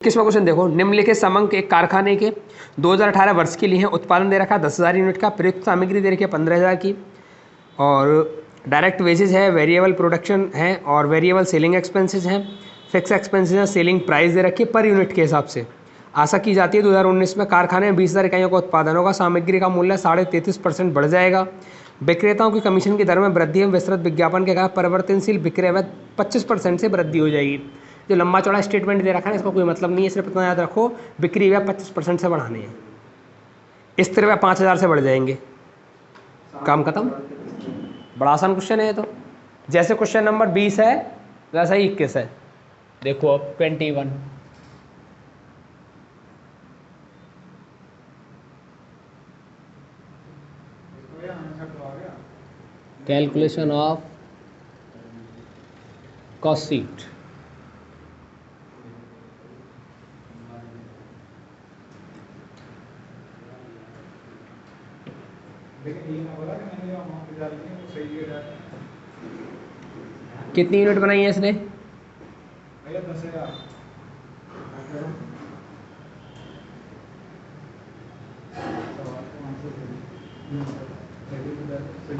किसमें क्वेश्चन देखो, निम्नलिखित समंक एक कारखाने के 2018 वर्ष के लिए है। उत्पादन दे रखा है 10,000 यूनिट का, प्रयुक्त सामग्री दे रखी है 15,000 की, और डायरेक्ट वेजेस है, वेरिएबल प्रोडक्शन है और वेरिएबल सेलिंग एक्सपेंसेस हैं, फिक्स एक्सपेंसेस है, सेलिंग प्राइस दे रखी है पर यूनिट के हिसाब से। आशा की जाती है 2019 में कारखाने में 20,000 इकाइयों का उत्पादन होगा, सामग्री का मूल्य 33.5% बढ़ जाएगा, विक्रेताओं की कमीशन की दर में वृद्धि एवं विस्तृत विज्ञापन के कारण परिवर्तनशील विक्रय में 25% से वृद्धि हो जाएगी। जो लंबा चौड़ा स्टेटमेंट दे रखा है इसका कोई मतलब नहीं है, सिर्फ इतना याद रखो बिक्री व्यय 25% से बढ़ाने हैं, स्थिर व्यय 5,000 से बढ़ जाएंगे, काम खत्म। बड़ा आसान क्वेश्चन है ये तो, जैसे क्वेश्चन नंबर 20 है वैसा ही 21 है। देखो अब 21, कैलकुलेशन ऑफ कॉस्ट शीट। कितनी यूनिट बनाई है इसने? 10,000।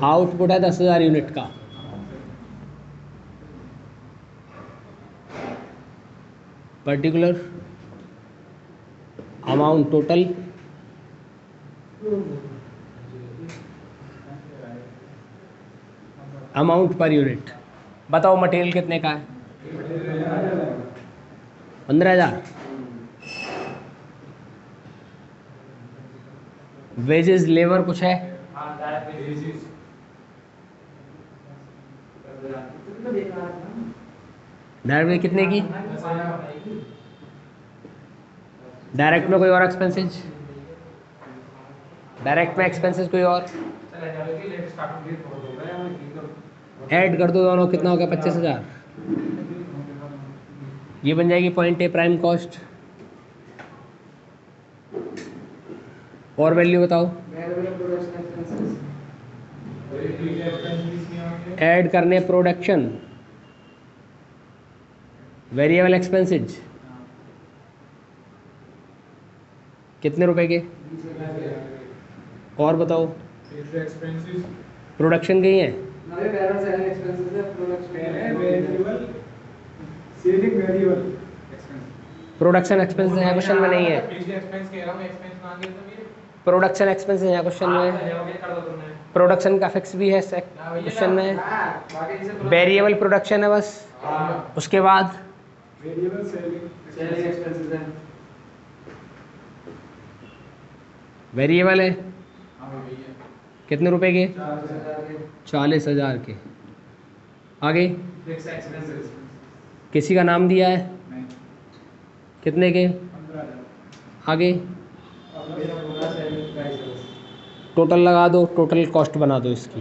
आउटपुट है 10,000 यूनिट का। Particular amount total amount per unit. बताओ मटेरियल कितने का है? 15,000। वेजेस लेबर कुछ है? डायरेक्ट कितने की? डायरेक्ट में कोई और एक्सपेंसेस? डायरेक्ट में एक्सपेंसेस कोई और? ऐड कर दो दोनों, कितना हो गया? 25,000। ये बन जाएगी पॉइंट ए प्राइम कॉस्ट। और वैल्यू बताओ। ऐड करने प्रोडक्शन वेरिएबल एक्सपेंसेस कितने रुपए के? और बताओ। प्रोडक्शन के ही है? प्रोडक्शन एक्सपेंसेस है क्वेश्चन में नहीं है। प्रोडक्शन एक्सपेंसेस है क्वेश्चन में। प्रोडक्शन का फिक्स भी है क्वेश्चन में। वेरिएबल प्रोडक्शन है बस, उसके बाद वेरिएबल है कितने रुपए के? 40,000 के। आगे किसी का नाम दिया है कितने के? आगे टोटल लगा दो, टोटल कॉस्ट बना दो इसकी,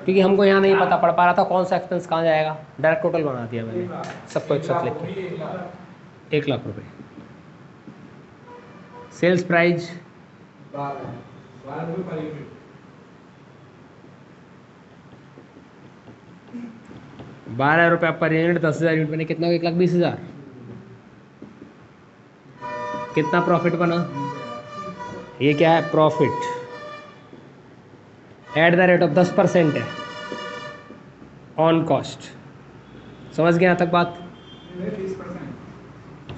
क्योंकि हमको यहाँ नहीं पता पड़ पा रहा था कौन सा एक्सपेंस कहाँ जाएगा। डायरेक्ट टोटल बना दिया मैंने, सबको एक साथ लिख के। 1 लाख रुपए। सेल्स प्राइस 12 रुपये पर यूनिट। 10,000 यूनिट बने, कितना? 1,20,000। कितना प्रॉफिट बना? ये क्या है? Profit at the rate of 10% है ऑन कॉस्ट। समझ गए यहाँ तक बात?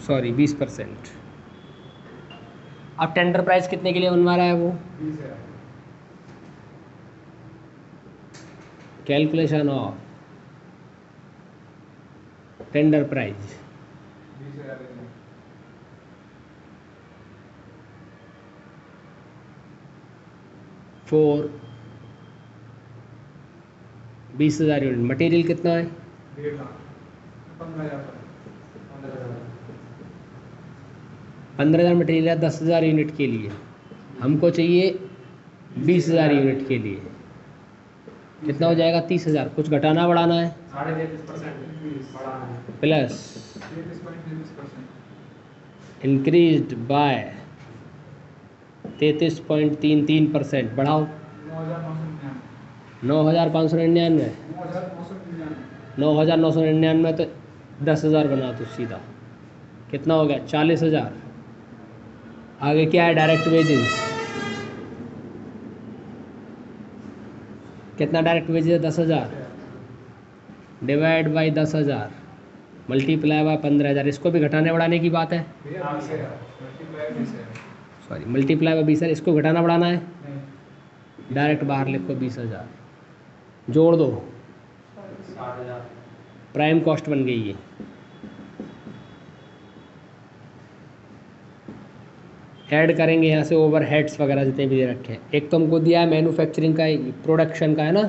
सॉरी 20%। अब टेंडर प्राइस कितने के लिए बनवा रहा है वो? Calculation of tender price. For 20,000 unit. Material कितना है? 15,000 मटेरियल है 10,000 यूनिट के लिए। हमको चाहिए 20,000 यूनिट के लिए। कितना हो जाएगा? 30,000। कुछ घटाना बढ़ाना है? Plus increased by 33.33%। बढ़ाओ 9,599। 9,999 तो 10,000 बना तो सीधा कितना हो गया 40,000। आगे क्या है डायरेक्ट वेजेस, कितना डायरेक्ट वेजेस है 10,000 डिवाइड बाई 10,000 मल्टीप्लाई बाय 15,000। इसको भी घटाने बढ़ाने की बात है, सॉरी मल्टीप्लाई बाय 20,000। इसको घटाना बढ़ाना है, डायरेक्ट बाहर लिखो 20,000, जोड़ दो 60,000। प्राइम कॉस्ट बन गई है। ऐड करेंगे यहाँ से ओवरहेड्स वगैरह जितने भी दे रखे हैं। एक तो हमको दिया है मैन्युफैक्चरिंग का, प्रोडक्शन का है ना,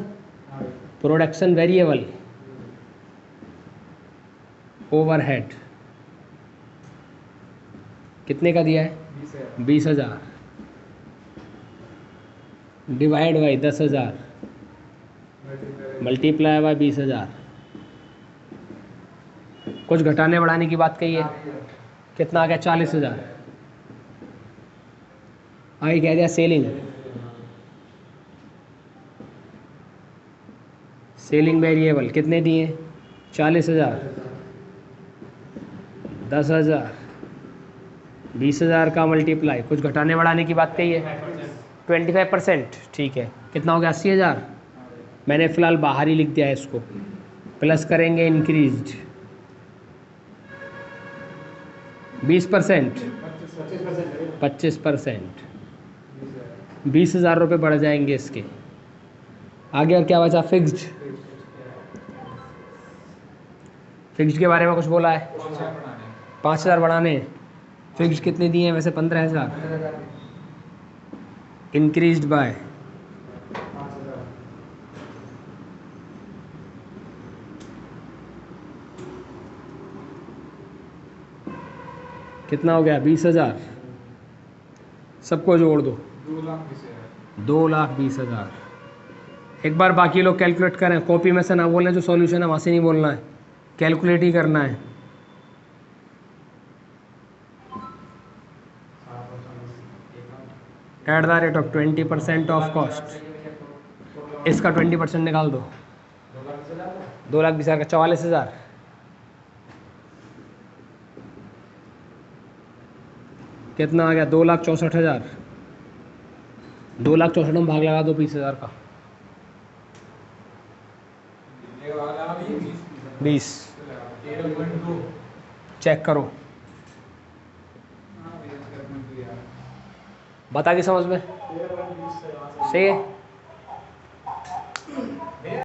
प्रोडक्शन वेरिएबल ओवरहेड कितने का दिया है 20,000 डिवाइड बाई 10,000 मल्टीप्लाई बाय 20,000। कुछ घटाने बढ़ाने की बात कही है, कितना आ गया 40,000। आगे कह दिया सेलिंग, सेलिंग वेरिएबल कितने दिए 40,000 10,000 20,000 का मल्टीप्लाई, कुछ घटाने बढ़ाने की बात कही है 25%, ठीक है कितना हो गया 80,000। मैंने फ़िलहाल बाहर ही लिख दिया है इसको, प्लस करेंगे इंक्रीज्ड 20% 25%, 20,000 रुपये बढ़ जाएंगे इसके। आगे और क्या बचा फिक्स्ड, फिक्स्ड के बारे में कुछ बोला है 5,000 बढ़ाने, फिक्स्ड कितने दिए हैं वैसे 15,000 इंक्रीज्ड बाय कितना हो गया 20,000। सबको जोड़ दो 2,20,000। एक बार बाकी लोग कैलकुलेट करें, कॉपी में से ना बोलना, जो सॉल्यूशन है वहाँ से नहीं बोलना है, कैलकुलेट ही करना है। At the rate of 20% of cost, इसका 20% निकाल दो 2,20,000 का 44,000। कितना आ गया 2,64,000। 2,64,000 में भाग लगा दो 20,000 का 20 चेक करो बता के समझ में सही है।